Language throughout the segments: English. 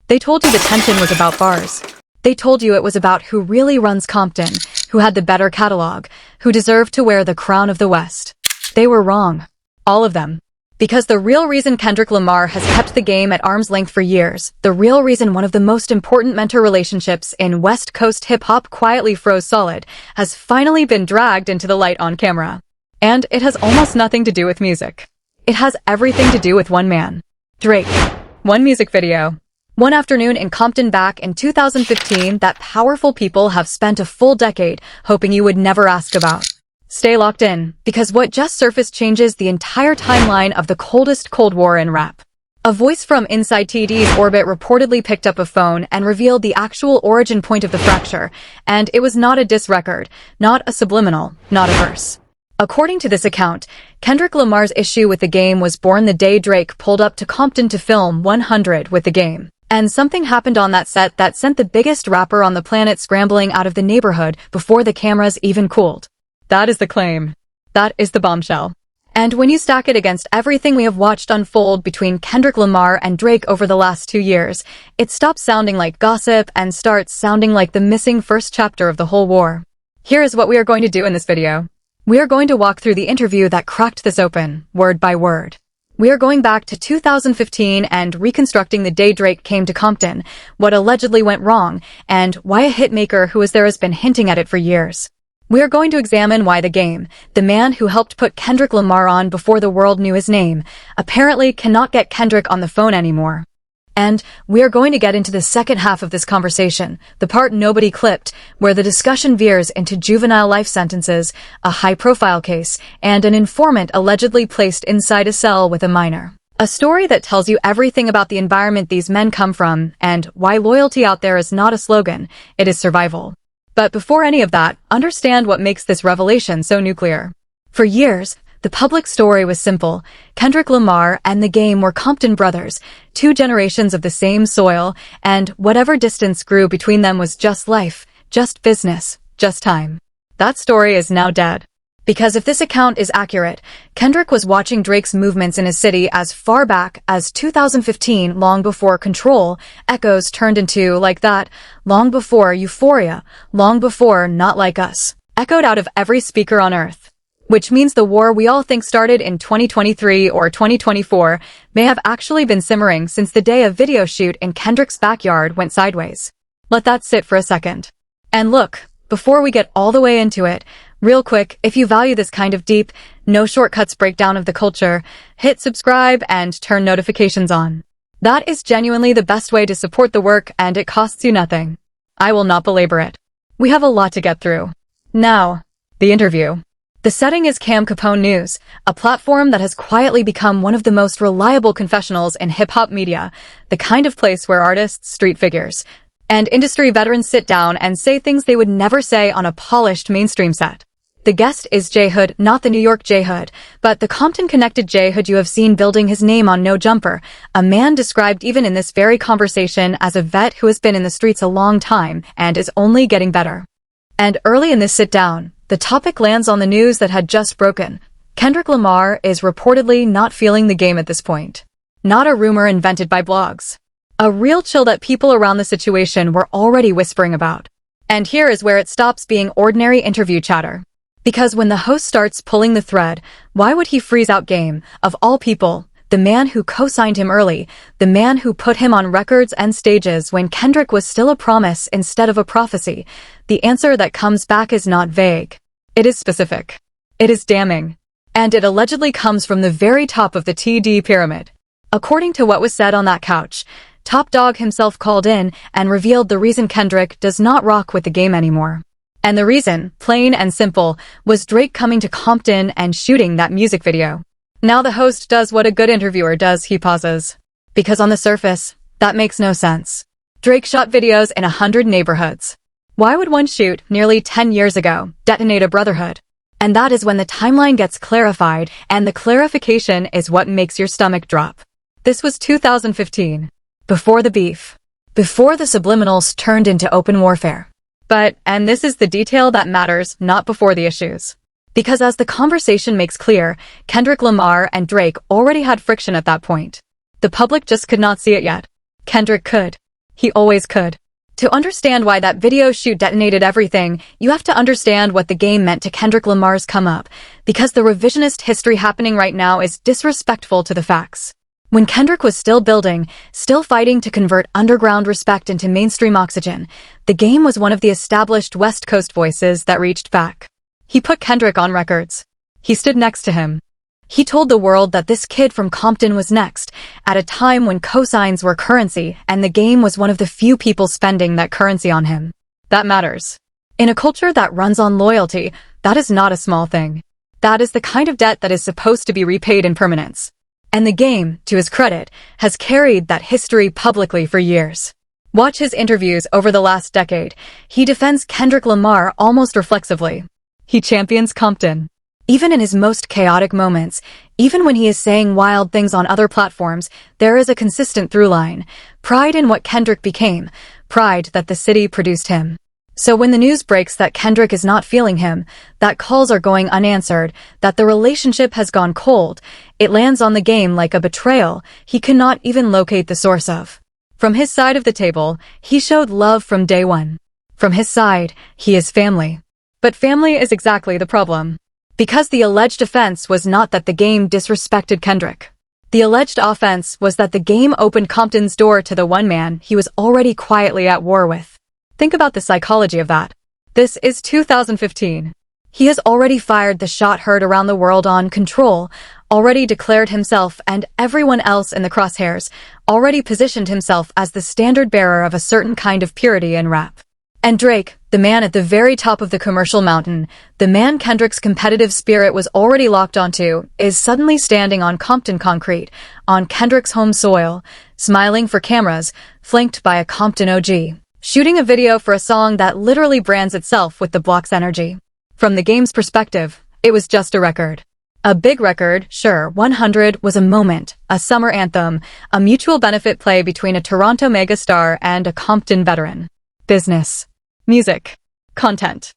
They told you the tension was about bars. They told you it was about who really runs Compton, who had the better catalog, who deserved to wear the crown of the West. They were wrong. All of them. Because the real reason Kendrick Lamar has kept the game at arm's length for years, the real reason one of the most important mentor relationships in West Coast hip-hop quietly froze solid, has finally been dragged into the light on camera. And it has almost nothing to do with music. It has everything to do with one man. Drake. One music video. One afternoon in Compton back in 2015 that powerful people have spent a full decade hoping you would never ask about. Stay locked in, because what just surfaced changes the entire timeline of the coldest Cold War in rap. A voice from inside TD's orbit reportedly picked up a phone and revealed the actual origin point of the fracture, and it was not a diss record, not a subliminal, not a verse. According to this account, Kendrick Lamar's issue with the game was born the day Drake pulled up to Compton to film 100 with the game. And something happened on that set that sent the biggest rapper on the planet scrambling out of the neighborhood before the cameras even cooled. That is the claim. That is the bombshell. And when you stack it against everything we have watched unfold between Kendrick Lamar and Drake over the last 2 years, it stops sounding like gossip and starts sounding like the missing first chapter of the whole war. Here is what we are going to do in this video. We are going to walk through the interview that cracked this open, word by word. We are going back to 2015 and reconstructing the day Drake came to Compton, what allegedly went wrong, and why a hitmaker who was there has been hinting at it for years. We are going to examine why the game, the man who helped put Kendrick Lamar on before the world knew his name, apparently cannot get Kendrick on the phone anymore. And we are going to get into the second half of this conversation, the part nobody clipped, where the discussion veers into juvenile life sentences, a high-profile case, and an informant allegedly placed inside a cell with a minor. A story that tells you everything about the environment these men come from, and why loyalty out there is not a slogan, it is survival. But before any of that, understand what makes this revelation so nuclear. For years, the public story was simple. Kendrick Lamar and the game were Compton brothers, 2 generations of the same soil, and whatever distance grew between them was just life, just business, just time. That story is now dead. Because if this account is accurate, Kendrick was watching Drake's movements in his city as far back as 2015, long before Control, Echoes turned into Like That, long before Euphoria, long before Not Like Us, echoed out of every speaker on earth. Which means the war we all think started in 2023 or 2024 may have actually been simmering since the day a video shoot in Kendrick's backyard went sideways. Let that sit for a second. And look, before we get all the way into it, real quick, if you value this kind of deep, no shortcuts breakdown of the culture, hit subscribe and turn notifications on. That is genuinely the best way to support the work, and it costs you nothing. I will not belabor it. We have a lot to get through. Now, the interview. The setting is Cam Capone News, a platform that has quietly become one of the most reliable confessionals in hip-hop media, the kind of place where artists, street figures, and industry veterans sit down and say things they would never say on a polished mainstream set. The guest is J Hood, not the New York J Hood, but the Compton-connected J Hood you have seen building his name on No Jumper, a man described even in this very conversation as a vet who has been in the streets a long time and is only getting better. And early in this sit-down, the topic lands on the news that had just broken. Kendrick Lamar is reportedly not feeling the game at this point. Not a rumor invented by blogs. A real chill that people around the situation were already whispering about. And here is where it stops being ordinary interview chatter. Because when the host starts pulling the thread, why would he freeze out game, of all people, the man who co-signed him early, the man who put him on records and stages when Kendrick was still a promise instead of a prophecy? The answer that comes back is not vague. It is specific. It is damning. And it allegedly comes from the very top of the TD pyramid. According to what was said on that couch, Top Dog himself called in and revealed the reason Kendrick does not rock with the game anymore. And the reason, plain and simple, was Drake coming to Compton and shooting that music video. Now the host does what a good interviewer does, he pauses. Because on the surface, that makes no sense. Drake shot videos in 100 neighborhoods. Why would one shoot, nearly 10 years ago, detonate a brotherhood? And that is when the timeline gets clarified, and the clarification is what makes your stomach drop. This was 2015. Before the beef. Before the subliminals turned into open warfare. But, and this is the detail that matters, not before the issues. Because as the conversation makes clear, Kendrick Lamar and Drake already had friction at that point. The public just could not see it yet. Kendrick could. He always could. To understand why that video shoot detonated everything, you have to understand what the game meant to Kendrick Lamar's come up, because the revisionist history happening right now is disrespectful to the facts. When Kendrick was still building, still fighting to convert underground respect into mainstream oxygen, the game was one of the established West Coast voices that reached back. He put Kendrick on records. He stood next to him. He told the world that this kid from Compton was next, at a time when cosigns were currency and the game was one of the few people spending that currency on him. That matters. In a culture that runs on loyalty, that is not a small thing. That is the kind of debt that is supposed to be repaid in permanence. And the game, to his credit, has carried that history publicly for years. Watch his interviews over the last decade. He defends Kendrick Lamar almost reflexively. He champions Compton. Even in his most chaotic moments, even when he is saying wild things on other platforms, there is a consistent through line. Pride in what Kendrick became. Pride that the city produced him. So when the news breaks that Kendrick is not feeling him, that calls are going unanswered, that the relationship has gone cold, it lands on the game like a betrayal he cannot even locate the source of. From his side of the table, he showed love from day one. From his side, he is family. But family is exactly the problem. Because the alleged offense was not that the game disrespected Kendrick. The alleged offense was that the game opened Compton's door to the one man he was already quietly at war with. Think about the psychology of that. This is 2015. He has already fired the shot heard around the world on Control, already declared himself and everyone else in the crosshairs, already positioned himself as the standard bearer of a certain kind of purity in rap. And Drake, the man at the very top of the commercial mountain, the man Kendrick's competitive spirit was already locked onto, is suddenly standing on Compton concrete, on Kendrick's home soil, smiling for cameras, flanked by a Compton OG, shooting a video for a song that literally brands itself with the block's energy. From the game's perspective, it was just a record. A big record, sure, 100 was a moment, a summer anthem, a mutual benefit play between a Toronto megastar and a Compton veteran. Business. Music. Content.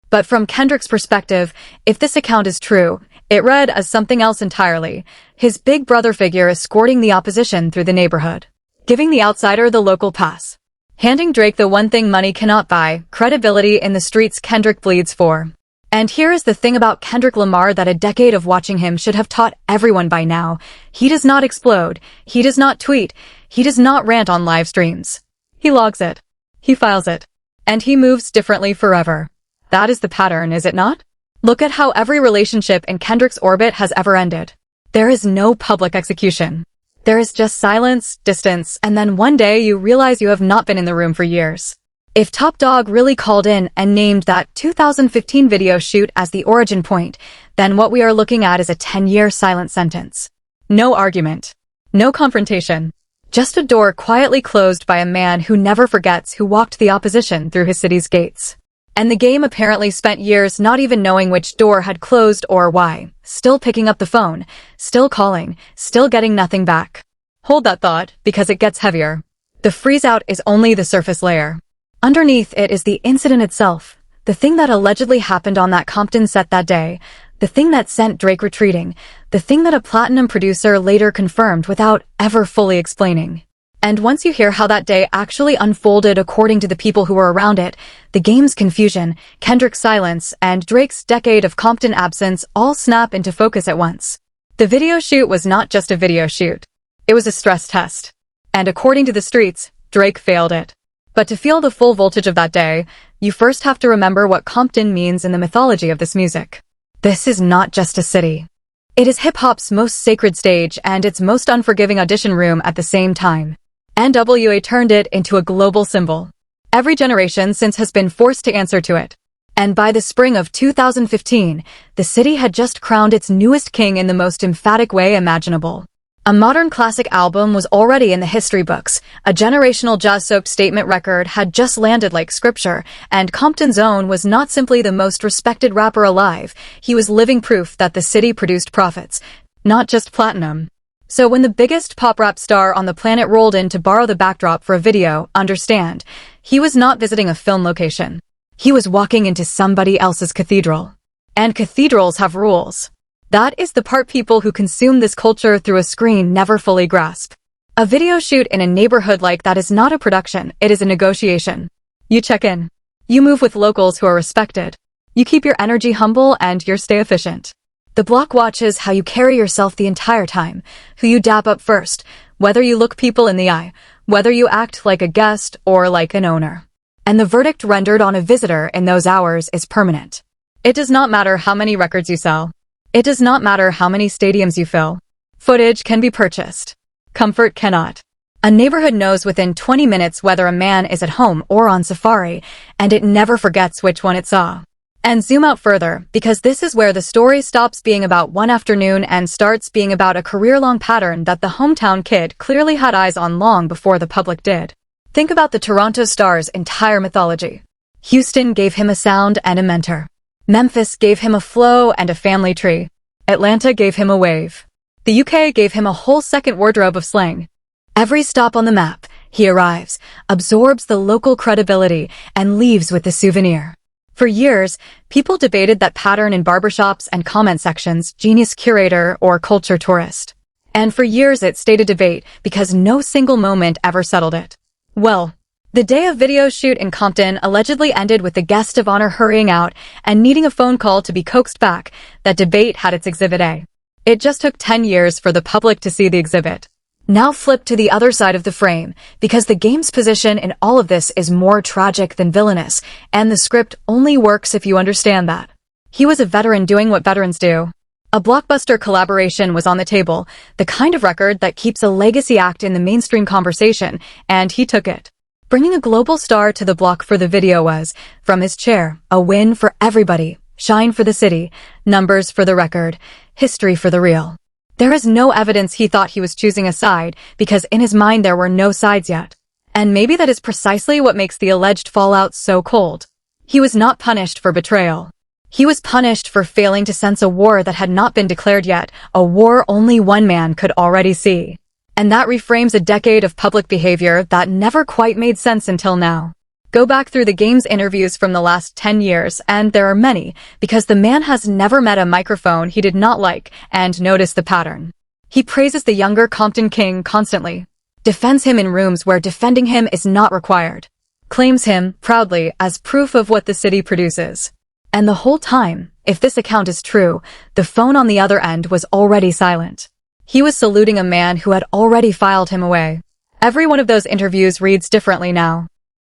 But from Kendrick's perspective, if this account is true, it read as something else entirely. His big brother figure escorting the opposition through the neighborhood. Giving the outsider the local pass. Handing Drake the one thing money cannot buy, credibility in the streets Kendrick bleeds for. And here is the thing about Kendrick Lamar that a decade of watching him should have taught everyone by now. He does not explode. He does not tweet. He does not rant on live streams. He logs it. He files it. And he moves differently forever. That is the pattern, is it not? Look at how every relationship in Kendrick's orbit has ever ended. There is no public execution. There is just silence, distance, and then one day you realize you have not been in the room for years. If Top Dog really called in and named that 2015 video shoot as the origin point, then what we are looking at is a 10-year silent sentence. No argument. No confrontation. Just a door quietly closed by a man who never forgets who walked the opposition through his city's gates. And the game apparently spent years not even knowing which door had closed or why, still picking up the phone, still calling, still getting nothing back. Hold that thought, because it gets heavier. The freeze-out is only the surface layer. Underneath it is the incident itself, the thing that allegedly happened on that Compton set that day, the thing that sent Drake retreating, the thing that a platinum producer later confirmed without ever fully explaining. And once you hear how that day actually unfolded according to the people who were around it, the game's confusion, Kendrick's silence, and Drake's decade of Compton absence all snap into focus at once. The video shoot was not just a video shoot. It was a stress test. And according to the streets, Drake failed it. But to feel the full voltage of that day, you first have to remember what Compton means in the mythology of this music. This is not just a city. It is hip-hop's most sacred stage and its most unforgiving audition room at the same time. NWA turned it into a global symbol. Every generation since has been forced to answer to it. And by the spring of 2015, the city had just crowned its newest king in the most emphatic way imaginable. A modern classic album was already in the history books, a generational jazz-soaked statement record had just landed like scripture, and Compton's own was not simply the most respected rapper alive, he was living proof that the city produced profits, not just platinum. So when the biggest pop rap star on the planet rolled in to borrow the backdrop for a video, understand, he was not visiting a film location. He was walking into somebody else's cathedral. And cathedrals have rules. That is the part people who consume this culture through a screen never fully grasp. A video shoot in a neighborhood like that is not a production, it is a negotiation. You check in. You move with locals who are respected. You keep your energy humble and you stay efficient. The block watches how you carry yourself the entire time, who you dap up first, whether you look people in the eye, whether you act like a guest or like an owner. And the verdict rendered on a visitor in those hours is permanent. It does not matter how many records you sell. It does not matter how many stadiums you fill. Footage can be purchased. Comfort cannot. A neighborhood knows within 20 minutes whether a man is at home or on safari, and it never forgets which one it saw. And zoom out further, because this is where the story stops being about one afternoon and starts being about a career-long pattern that the hometown kid clearly had eyes on long before the public did. Think about the Toronto Star's entire mythology. Houston gave him a sound and a mentor. Memphis gave him a flow and a family tree. Atlanta gave him a wave. The UK gave him a whole second wardrobe of slang. Every stop on the map, he arrives, absorbs the local credibility, and leaves with the souvenir. For years, people debated that pattern in barbershops and comment sections, genius curator or culture tourist. And for years it stayed a debate because no single moment ever settled it. Well, the day of video shoot in Compton allegedly ended with the guest of honor hurrying out and needing a phone call to be coaxed back. That debate had its Exhibit A. It just took 10 years for the public to see the exhibit. Now flip to the other side of the frame, because the game's position in all of this is more tragic than villainous, and the script only works if you understand that. He was a veteran doing what veterans do. A blockbuster collaboration was on the table, the kind of record that keeps a legacy act in the mainstream conversation, and he took it. Bringing a global star to the block for the video was, from his chair, a win for everybody. Shine for the city, numbers for the record, history for the real. There is no evidence he thought he was choosing a side, because in his mind there were no sides yet. And maybe that is precisely what makes the alleged fallout so cold. He was not punished for betrayal. He was punished for failing to sense a war that had not been declared yet, a war only one man could already see. And that reframes a decade of public behavior that never quite made sense until now. Go back through the game's interviews from the last 10 years, and there are many, because the man has never met a microphone he did not like, and notice the pattern. He praises the younger Compton king constantly, defends him in rooms where defending him is not required, claims him, proudly, as proof of what the city produces. And the whole time, if this account is true, the phone on the other end was already silent. He was saluting a man who had already filed him away. Every one of those interviews reads differently now.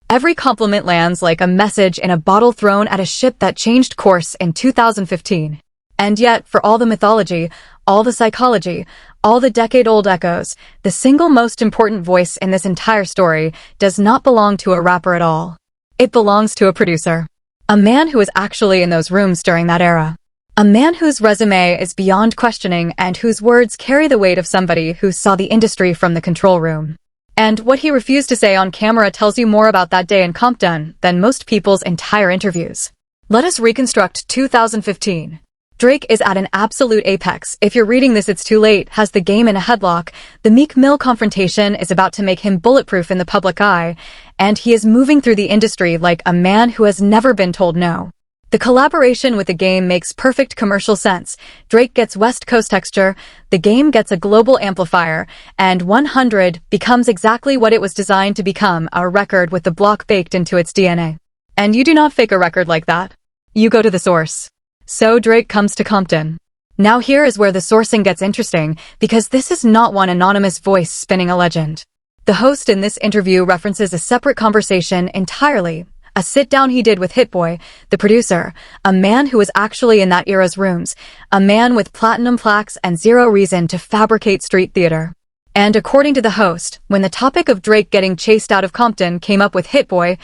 Every compliment lands like a message in a bottle thrown at a ship that changed course in 2015. And yet, for all the mythology, all the psychology, all the decade-old echoes, the single most important voice in this entire story does not belong to a rapper at all. It belongs to a producer. A man who was actually in those rooms during that era. A man whose resume is beyond questioning and whose words carry the weight of somebody who saw the industry from the control room. And what he refused to say on camera tells you more about that day in Compton than most people's entire interviews. Let us reconstruct 2015. Drake is at an absolute apex. If you're reading this, it's too late. Has the game in a headlock. The Meek Mill confrontation is about to make him bulletproof in the public eye, and he is moving through the industry like a man who has never been told no. The collaboration with the game makes perfect commercial sense. Drake gets West Coast texture, the game gets a global amplifier, and 100 becomes exactly what it was designed to become, a record with the block baked into its DNA. And you do not fake a record like that. You go to the source. So Drake comes to Compton. Now here is where the sourcing gets interesting, because this is not one anonymous voice spinning a legend. The host in this interview references a separate conversation entirely, a sit-down he did with Hit Boy, the producer, a man who was actually in that era's rooms, a man with platinum plaques and zero reason to fabricate street theater. And according to the host, when the topic of Drake getting chased out of Compton came up with Hit Boy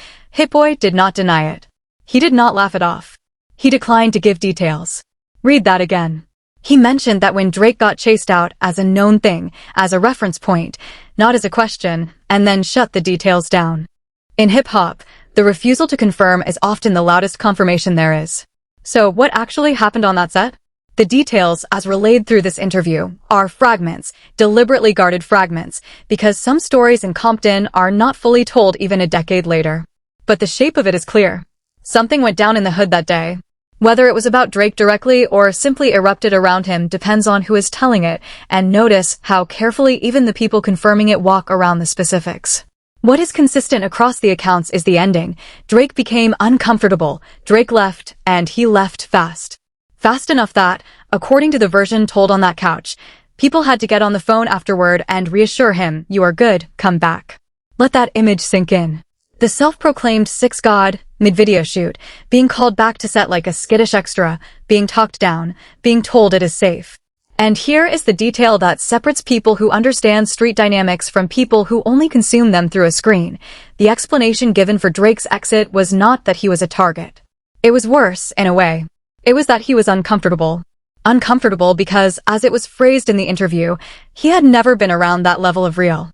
did not deny it. He did not laugh it off. He declined to give details. Read that again. He mentioned that when Drake got chased out as a known thing, as a reference point, not as a question, and then shut the details down. In hip-hop, the refusal to confirm is often the loudest confirmation there is. So what actually happened on that set? The details, as relayed through this interview, are fragments, deliberately guarded fragments, because some stories in Compton are not fully told even a decade later. But the shape of it is clear. Something went down in the hood that day. Whether it was about Drake directly or simply erupted around him depends on who is telling it, and notice how carefully even the people confirming it walk around the specifics. What is consistent across the accounts is the ending. Drake became uncomfortable, Drake left, and he left fast. Fast enough that, according to the version told on that couch, people had to get on the phone afterward and reassure him, "You are good, come back." Let that image sink in. The self-proclaimed Six God, mid-video shoot, being called back to set like a skittish extra, being talked down, being told it is safe. And here is the detail that separates people who understand street dynamics from people who only consume them through a screen. The explanation given for Drake's exit was not that he was a target. It was worse, in a way. It was that he was uncomfortable. Uncomfortable because, as it was phrased in the interview, he had never been around that level of real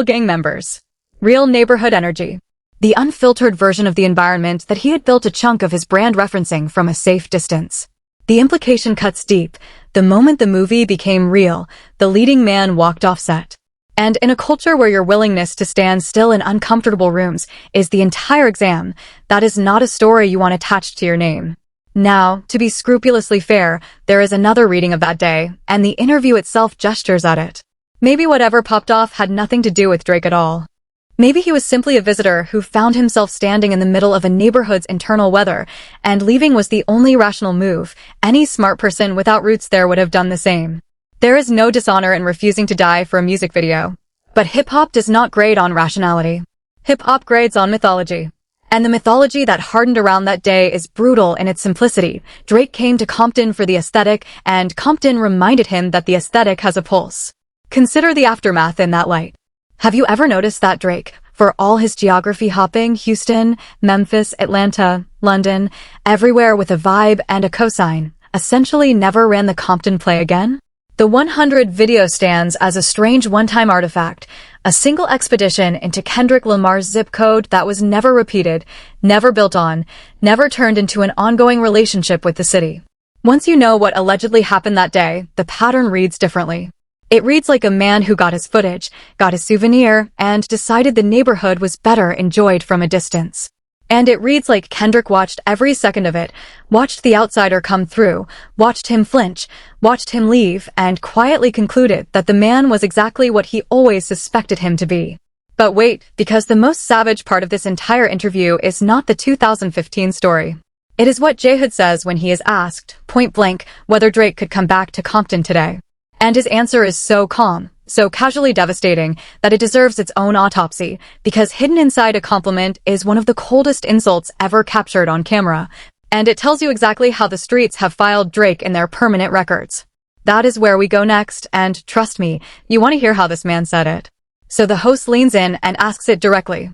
gang members. Real neighborhood energy. The unfiltered version of the environment that he had built a chunk of his brand referencing from a safe distance. The implication cuts deep. The moment the movie became real, the leading man walked off set. And in a culture where your willingness to stand still in uncomfortable rooms is the entire exam, that is not a story you want attached to your name. Now, to be scrupulously fair, there is another reading of that day, and the interview itself gestures at it. Maybe whatever popped off had nothing to do with Drake at all. Maybe he was simply a visitor who found himself standing in the middle of a neighborhood's internal weather, and leaving was the only rational move. Any smart person without roots there would have done the same. There is no dishonor in refusing to die for a music video. But hip-hop does not grade on rationality. Hip-hop grades on mythology. And the mythology that hardened around that day is brutal in its simplicity. Drake came to Compton for the aesthetic, and Compton reminded him that the aesthetic has a pulse. Consider the aftermath in that light. Have you ever noticed that Drake, for all his geography hopping, Houston, Memphis, Atlanta, London, everywhere with a vibe and a cosign, essentially never ran the Compton play again? The 100 video stands as a strange one-time artifact, a single expedition into Kendrick Lamar's zip code that was never repeated, never built on, never turned into an ongoing relationship with the city. Once you know what allegedly happened that day, the pattern reads differently. It reads like a man who got his footage, got his souvenir, and decided the neighborhood was better enjoyed from a distance. And it reads like Kendrick watched every second of it, watched the outsider come through, watched him flinch, watched him leave, and quietly concluded that the man was exactly what he always suspected him to be. But wait, because the most savage part of this entire interview is not the 2015 story. It is what J Hood says when he is asked, point blank, whether Drake could come back to Compton today. And his answer is so calm, so casually devastating, that it deserves its own autopsy, because hidden inside a compliment is one of the coldest insults ever captured on camera, and it tells you exactly how the streets have filed Drake in their permanent records. That is where we go next, and trust me, you want to hear how this man said it. So the host leans in and asks it directly.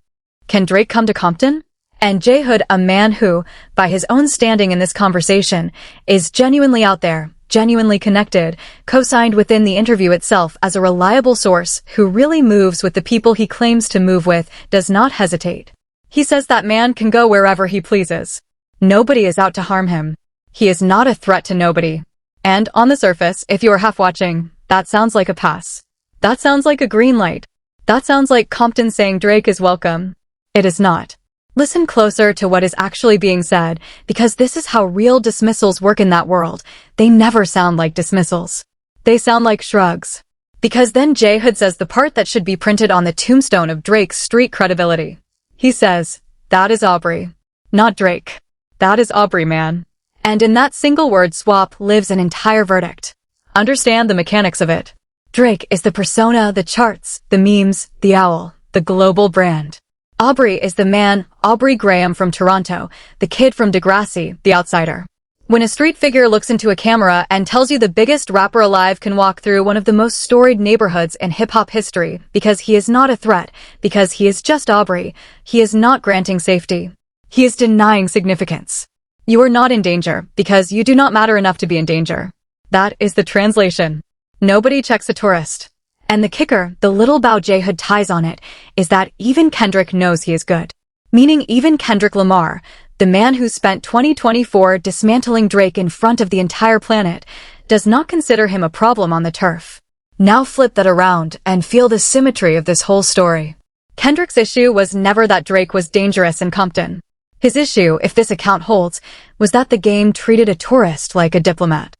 Can Drake come to Compton? And J Hood, a man who, by his own standing in this conversation, is genuinely out there, genuinely connected, co-signed within the interview itself as a reliable source who really moves with the people he claims to move with, does not hesitate. He says that man can go wherever he pleases. Nobody is out to harm him. He is not a threat to nobody. And on the surface, if you are half watching, that sounds like a pass. That sounds like a green light. That sounds like Compton saying Drake is welcome. It is not. Listen closer to what is actually being said, because this is how real dismissals work in that world. They never sound like dismissals. They sound like shrugs. Because then J Hood says the part that should be printed on the tombstone of Drake's street credibility. He says, that is Aubrey. Not Drake. That is Aubrey, man. And in that single word swap lives an entire verdict. Understand the mechanics of it. Drake is the persona, the charts, the memes, the owl, the global brand. Aubrey is the man, Aubrey Graham from Toronto, the kid from Degrassi, the outsider. When a street figure looks into a camera and tells you the biggest rapper alive can walk through one of the most storied neighborhoods in hip-hop history because he is not a threat, because he is just Aubrey, he is not granting safety. He is denying significance. You are not in danger because you do not matter enough to be in danger. That is the translation. Nobody checks a tourist. And the kicker, the little bow J Hood ties on it, is that even Kendrick knows he is good. Meaning even Kendrick Lamar, the man who spent 2024 dismantling Drake in front of the entire planet, does not consider him a problem on the turf. Now flip that around and feel the symmetry of this whole story. Kendrick's issue was never that Drake was dangerous in Compton. His issue, if this account holds, was that the game treated a tourist like a diplomat.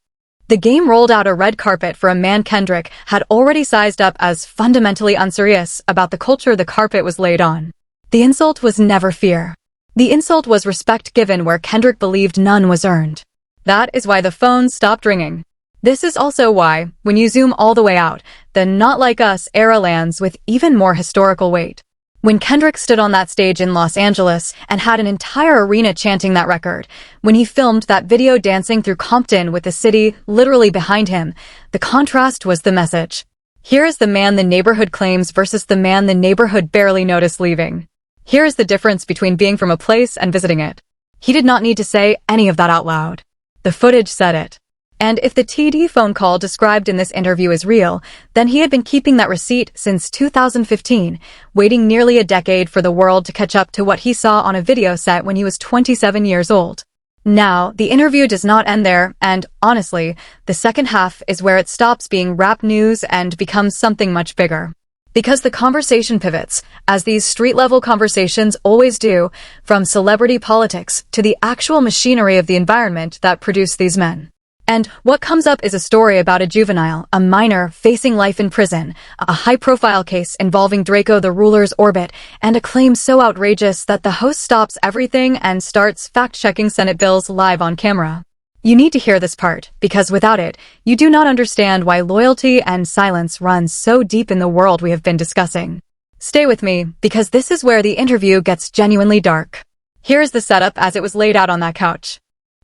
The game rolled out a red carpet for a man Kendrick had already sized up as fundamentally unserious about the culture the carpet was laid on. The insult was never fear. The insult was respect given where Kendrick believed none was earned. That is why the phone stopped ringing. This is also why, when you zoom all the way out, the not like us era lands with even more historical weight. When Kendrick stood on that stage in Los Angeles and had an entire arena chanting that record, when he filmed that video dancing through Compton with the city literally behind him, the contrast was the message. Here is the man the neighborhood claims versus the man the neighborhood barely noticed leaving. Here is the difference between being from a place and visiting it. He did not need to say any of that out loud. The footage said it. And if the TD phone call described in this interview is real, then he had been keeping that receipt since 2015, waiting nearly a decade for the world to catch up to what he saw on a video set when he was 27 years old. Now, the interview does not end there, and honestly, the second half is where it stops being rap news and becomes something much bigger. Because the conversation pivots, as these street-level conversations always do, from celebrity politics to the actual machinery of the environment that produced these men. And what comes up is a story about a juvenile, a minor, facing life in prison, a high-profile case involving Draco the ruler's orbit, and a claim so outrageous that the host stops everything and starts fact-checking Senate bills live on camera. You need to hear this part, because without it, you do not understand why loyalty and silence run so deep in the world we have been discussing. Stay with me, because this is where the interview gets genuinely dark. Here is the setup as it was laid out on that couch.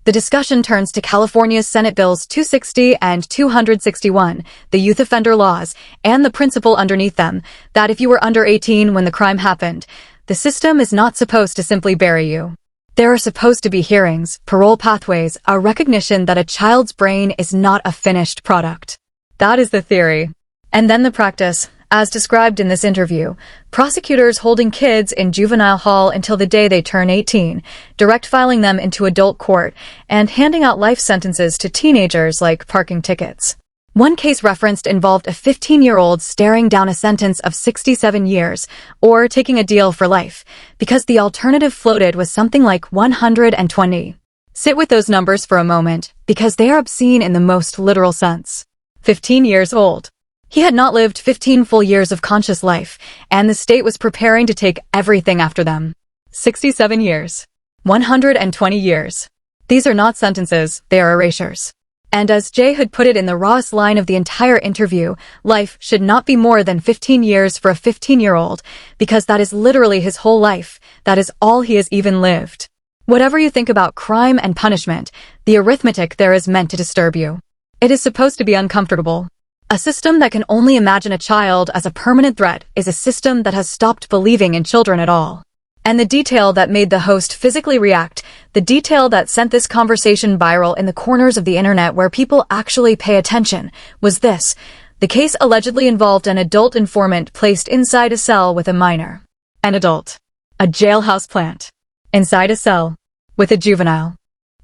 The discussion turns to California's Senate Bills 260 and 261, the youth offender laws, and the principle underneath them, that if you were under 18 when the crime happened, the system is not supposed to simply bury you. There are supposed to be hearings, parole pathways, a recognition that a child's brain is not a finished product. That is the theory. And then the practice. As described in this interview, prosecutors holding kids in juvenile hall until the day they turn 18, direct filing them into adult court, and handing out life sentences to teenagers like parking tickets. One case referenced involved a 15-year-old staring down a sentence of 67 years, or taking a deal for life, because the alternative floated was something like 120. Sit with those numbers for a moment, because they are obscene in the most literal sense. 15 years old. He had not lived 15 full years of conscious life, and the state was preparing to take everything after them. 67 years. 120 years. These are not sentences, they are erasures. And as Jay had put it in the rawest line of the entire interview, life should not be more than 15 years for a 15-year-old, because that is literally his whole life, that is all he has even lived. Whatever you think about crime and punishment, the arithmetic there is meant to disturb you. It is supposed to be uncomfortable. A system that can only imagine a child as a permanent threat is a system that has stopped believing in children at all. And the detail that made the host physically react, the detail that sent this conversation viral in the corners of the internet where people actually pay attention, was this. The case allegedly involved an adult informant placed inside a cell with a minor. An adult. A jailhouse plant. Inside a cell. With a juvenile.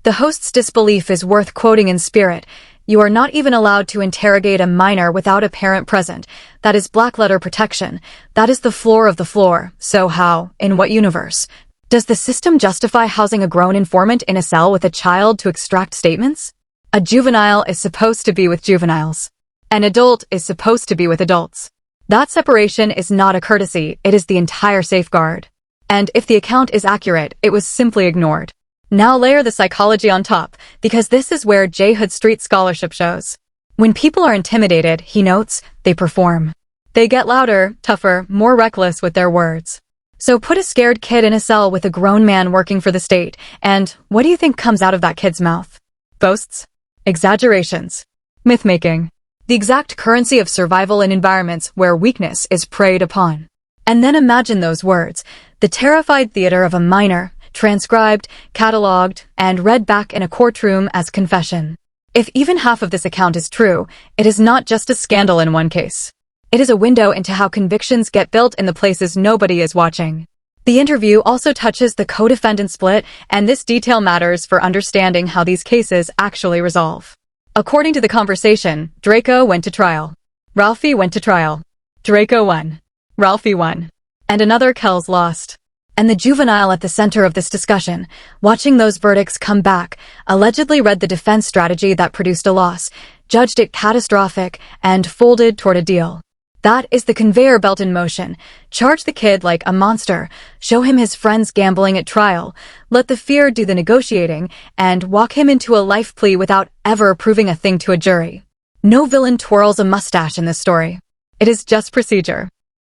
The host's disbelief is worth quoting in spirit. You are not even allowed to interrogate a minor without a parent present. That is black-letter protection. That is the floor of the floor. So how, in what universe, does the system justify housing a grown informant in a cell with a child to extract statements? A juvenile is supposed to be with juveniles. An adult is supposed to be with adults. That separation is not a courtesy, it is the entire safeguard. And if the account is accurate, it was simply ignored. Now layer the psychology on top, because this is where J. Hood Street scholarship shows. When people are intimidated, he notes, they perform. They get louder, tougher, more reckless with their words. So put a scared kid in a cell with a grown man working for the state, and what do you think comes out of that kid's mouth? Boasts? Exaggerations? Myth-making? The exact currency of survival in environments where weakness is preyed upon. And then imagine those words, the terrified theater of a minor, transcribed, catalogued, and read back in a courtroom as confession. If even half of this account is true, it is not just a scandal in one case. It is a window into how convictions get built in the places nobody is watching. The interview also touches the co-defendant split, and this detail matters for understanding how these cases actually resolve. According to the conversation, Draco went to trial. Ralphie went to trial. Draco won. Ralphie won. And another Kells lost. And the juvenile at the center of this discussion, watching those verdicts come back, allegedly read the defense strategy that produced a loss, judged it catastrophic, and folded toward a deal. That is the conveyor belt in motion. Charge the kid like a monster, show him his friends gambling at trial, let the fear do the negotiating, and walk him into a life plea without ever proving a thing to a jury. No villain twirls a mustache in this story. It is just procedure.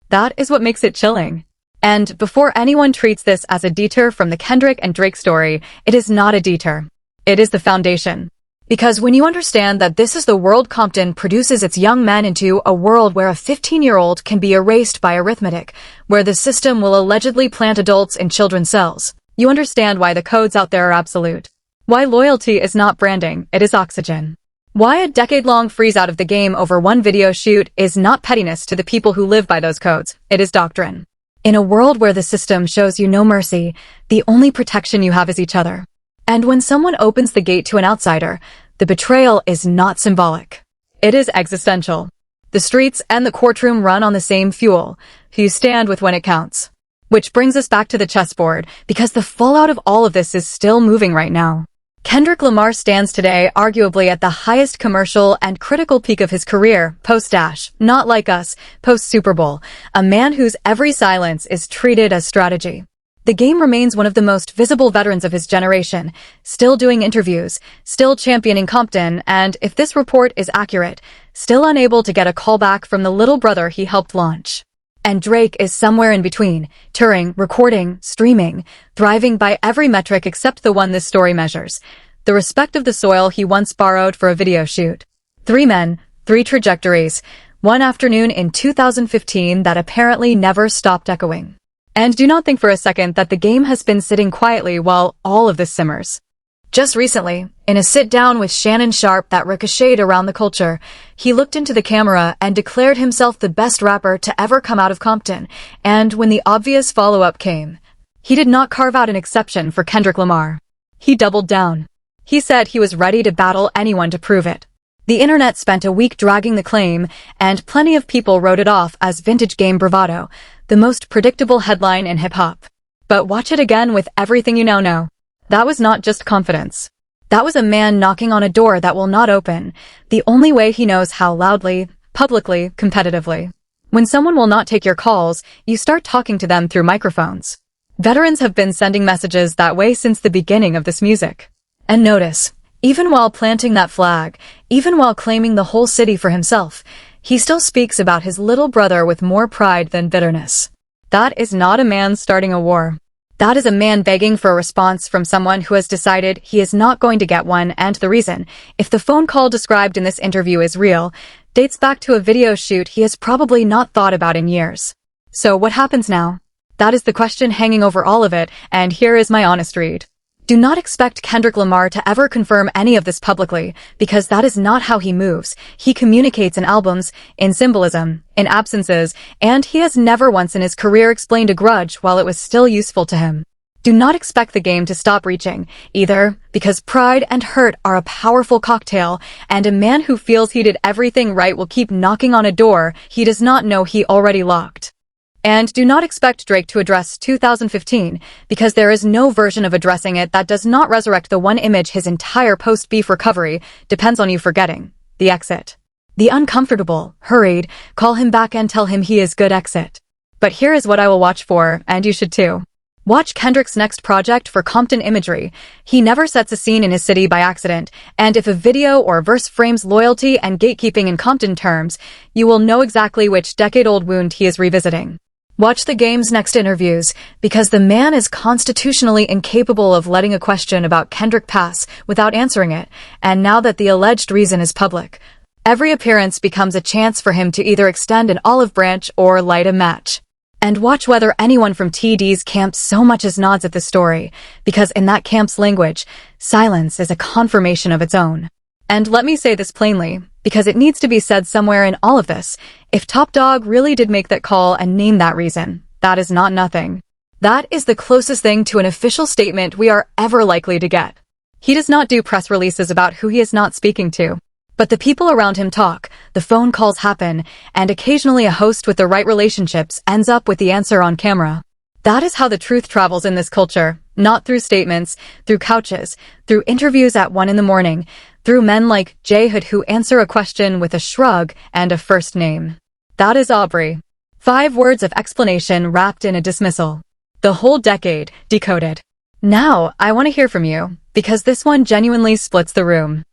That is what makes it chilling. And before anyone treats this as a detour from the Kendrick and Drake story, it is not a detour. It is the foundation. Because when you understand that this is the world Compton produces its young men into, a world where a 15-year-old can be erased by arithmetic, where the system will allegedly plant adults in children's cells, you understand why the codes out there are absolute. Why loyalty is not branding, it is oxygen. Why a decade-long freeze out of the game over one video shoot is not pettiness to the people who live by those codes, it is doctrine. In a world where the system shows you no mercy, the only protection you have is each other. And when someone opens the gate to an outsider, the betrayal is not symbolic. It is existential. The streets and the courtroom run on the same fuel. Who you stand with when it counts. Which brings us back to the chessboard, because the fallout of all of this is still moving right now. Kendrick Lamar stands today arguably at the highest commercial and critical peak of his career, post-Dash, not like us, post-Super Bowl, a man whose every silence is treated as strategy. The game remains one of the most visible veterans of his generation, still doing interviews, still championing Compton, and, if this report is accurate, still unable to get a callback from the little brother he helped launch. And Drake is somewhere in between, touring, recording, streaming, thriving by every metric except the one this story measures, the respect of the soil he once borrowed for a video shoot. 3 men, 3 trajectories, one afternoon in 2015 that apparently never stopped echoing. And do not think for a second that the game has been sitting quietly while all of this simmers. Just recently, in a sit-down with Shannon Sharpe that ricocheted around the culture, he looked into the camera and declared himself the best rapper to ever come out of Compton, and when the obvious follow-up came, he did not carve out an exception for Kendrick Lamar. He doubled down. He said he was ready to battle anyone to prove it. The internet spent a week dragging the claim, and plenty of people wrote it off as vintage game bravado, the most predictable headline in hip-hop. But watch it again with everything you now know. That was not just confidence. That was a man knocking on a door that will not open, the only way he knows how loudly, publicly, competitively. When someone will not take your calls, you start talking to them through microphones. Veterans have been sending messages that way since the beginning of this music. And notice, even while planting that flag, even while claiming the whole city for himself, he still speaks about his little brother with more pride than bitterness. That is not a man starting a war. That is a man begging for a response from someone who has decided he is not going to get one, and the reason, if the phone call described in this interview is real, dates back to a video shoot he has probably not thought about in years. So what happens now? That is the question hanging over all of it, and here is my honest read. Do not expect Kendrick Lamar to ever confirm any of this publicly, because that is not how he moves. He communicates in albums, in symbolism, in absences, and he has never once in his career explained a grudge while it was still useful to him. Do not expect the game to stop reaching, either, because pride and hurt are a powerful cocktail, and a man who feels he did everything right will keep knocking on a door he does not know he already locked. And do not expect Drake to address 2015, because there is no version of addressing it that does not resurrect the one image his entire post-beef recovery depends on you forgetting: the exit. The uncomfortable, hurried, call him back and tell him he is good exit. But here is what I will watch for, and you should too. Watch Kendrick's next project for Compton imagery. He never sets a scene in his city by accident, and if a video or verse frames loyalty and gatekeeping in Compton terms, you will know exactly which decade-old wound he is revisiting. Watch the game's next interviews, because the man is constitutionally incapable of letting a question about Kendrick pass without answering it, and now that the alleged reason is public, every appearance becomes a chance for him to either extend an olive branch or light a match. And watch whether anyone from TD's camp so much as nods at the story, because in that camp's language, silence is a confirmation of its own. And let me say this plainly, because it needs to be said somewhere in all of this. If Top Dog really did make that call and name that reason, that is not nothing. That is the closest thing to an official statement we are ever likely to get. He does not do press releases about who he is not speaking to. But the people around him talk, the phone calls happen, and occasionally a host with the right relationships ends up with the answer on camera. That is how the truth travels in this culture, not through statements, through couches, through interviews at 1 in the morning, through men like J Hood who answer a question with a shrug and a first name. That is Aubrey. 5 words of explanation wrapped in a dismissal. The whole decade, decoded. Now, I want to hear from you, because this one genuinely splits the room.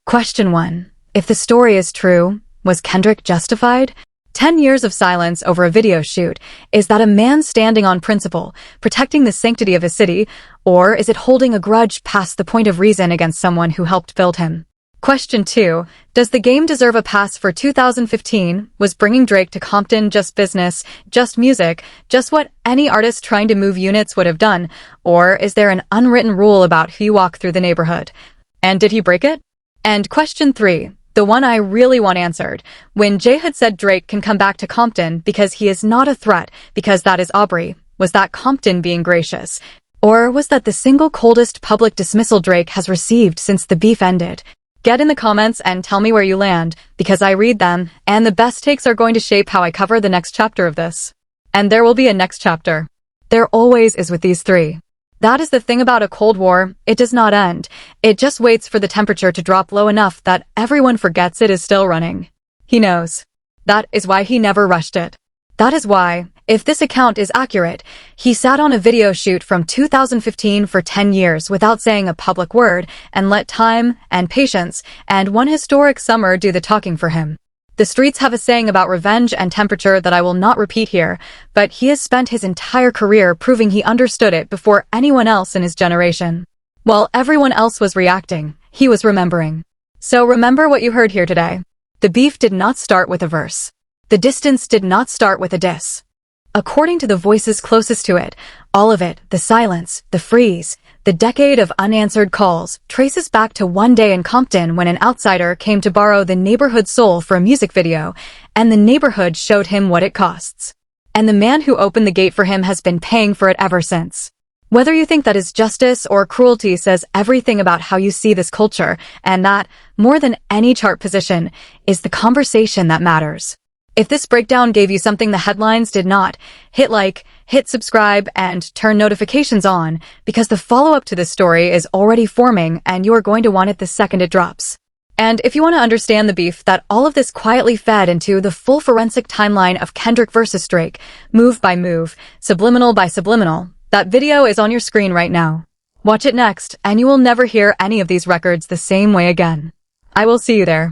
Question 1. If the story is true, was Kendrick justified? 10 years of silence over a video shoot. Is that a man standing on principle, protecting the sanctity of his city, or is it holding a grudge past the point of reason against someone who helped build him? Question 2. Does the game deserve a pass for 2015? Was bringing Drake to Compton just business, just music, just what any artist trying to move units would have done? Or is there an unwritten rule about who you walk through the neighborhood? And did he break it? And question 3. The one I really want answered. When J Hood said Drake can come back to Compton because he is not a threat, because that is Aubrey, was that Compton being gracious? Or was that the single coldest public dismissal Drake has received since the beef ended? Get in the comments and tell me where you land, because I read them, and the best takes are going to shape how I cover the next chapter of this. And there will be a next chapter. There always is with these 3. That is the thing about a Cold War, it does not end. It just waits for the temperature to drop low enough that everyone forgets it is still running. He knows. That is why he never rushed it. That is why, if this account is accurate, he sat on a video shoot from 2015 for 10 years without saying a public word and let time and patience and one historic summer do the talking for him. The streets have a saying about revenge and temperature that I will not repeat here, but he has spent his entire career proving he understood it before anyone else in his generation. While everyone else was reacting, he was remembering. So remember what you heard here today. The beef did not start with a verse. The distance did not start with a diss. According to the voices closest to it, all of it, the silence, the freeze, the decade of unanswered calls, traces back to one day in Compton when an outsider came to borrow the neighborhood soul for a music video, and the neighborhood showed him what it costs. And the man who opened the gate for him has been paying for it ever since. Whether you think that is justice or cruelty says everything about how you see this culture, and that, more than any chart position, is the conversation that matters. If this breakdown gave you something the headlines did not, hit like, hit subscribe, and turn notifications on, because the follow-up to this story is already forming and you are going to want it the second it drops. And if you want to understand the beef that all of this quietly fed into the full forensic timeline of Kendrick versus Drake, move by move, subliminal by subliminal, that video is on your screen right now. Watch it next, and you will never hear any of these records the same way again. I will see you there.